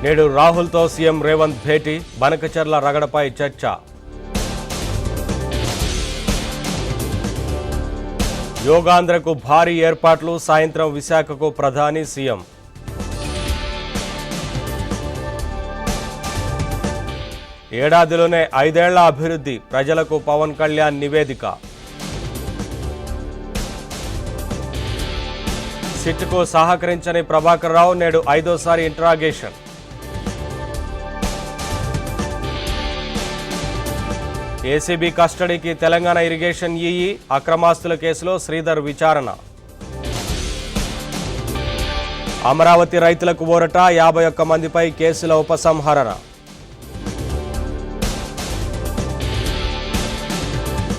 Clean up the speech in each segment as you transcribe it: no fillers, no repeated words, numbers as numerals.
నేడు రాహుల్తో సీఎం రేవంత్ భేటీ, బనకచర్ల రగడపై చర్చ. యోగాంధ్రకు భారీ ఏర్పాట్లు, సాయంత్రం విశాఖకు ప్రధాని సీఎం. ఏడాదిలోనే 5 ఏళ్ల అభివృద్ధి, ప్రజలకు పవన్ కళ్యాణ్ నివేదిక. సిట్కు సహకరించని ప్రభాకర్ రావు నేడు 5వ ఇంట్రాగేషన్. ఏసీబీ కస్టడీకి తెలంగాణ ఇరిగేషన్ ఈఈ, అక్రమాస్తుల కేసులో శ్రీధర్ విచారణ. అమరావతి రైతులకు ఊరట, 51 మందిపై కేసుల ఉపసంహరణ.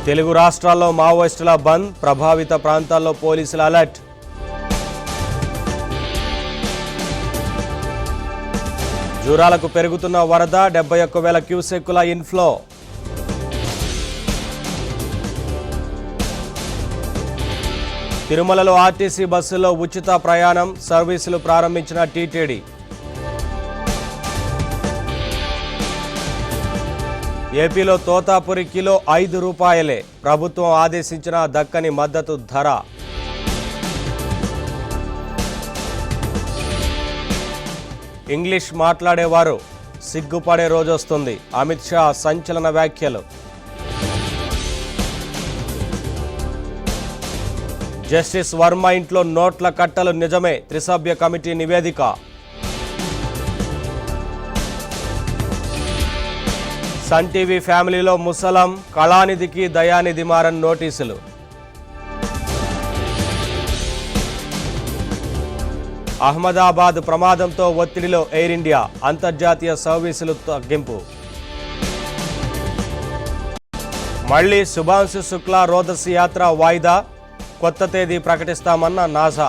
తెలుగు రాష్ట్రాల్లో మావోయిస్టుల బంద్, ప్రభావిత ప్రాంతాల్లో పోలీసుల అలర్ట్. జూరాలకు పెరుగుతున్న వరద, 71,000 క్యూసెక్కుల ఇన్ఫ్లో. తిరుమలలో ఆర్టీసీ బస్సుల్లో ఉచిత ప్రయాణం, సర్వీసులు ప్రారంభించిన టీటీడీ. ఏపీలో తోతాపురి కిలో ₹5, ప్రభుత్వం ఆదేశించిన దక్కని మద్దతు ధర. ఇంగ్లీష్ మాట్లాడేవారు సిగ్గుపడే రోజొస్తుంది, అమిత్ షా సంచలన వ్యాఖ్యలు. జస్టిస్ వర్మ ఇంట్లో నోట్ల కట్టలు నిజమే, త్రిసభ్య కమిటీ నివేదిక. సన్ టీవీ ఫ్యామిలీలో ముసలం, కళానిధికి దయానిధి మారన్ నోటీసులు. అహ్మదాబాద్ ప్రమాదంతో ఒత్తిడిలో ఎయిర్ ఇండియా, అంతర్జాతీయ సర్వీసులు తగ్గింపు. మళ్లీ శుభాంశు శుక్లా రోదసి యాత్ర వాయిదా, కొత్త తేదీ ప్రకటిస్తామన్న నాసా.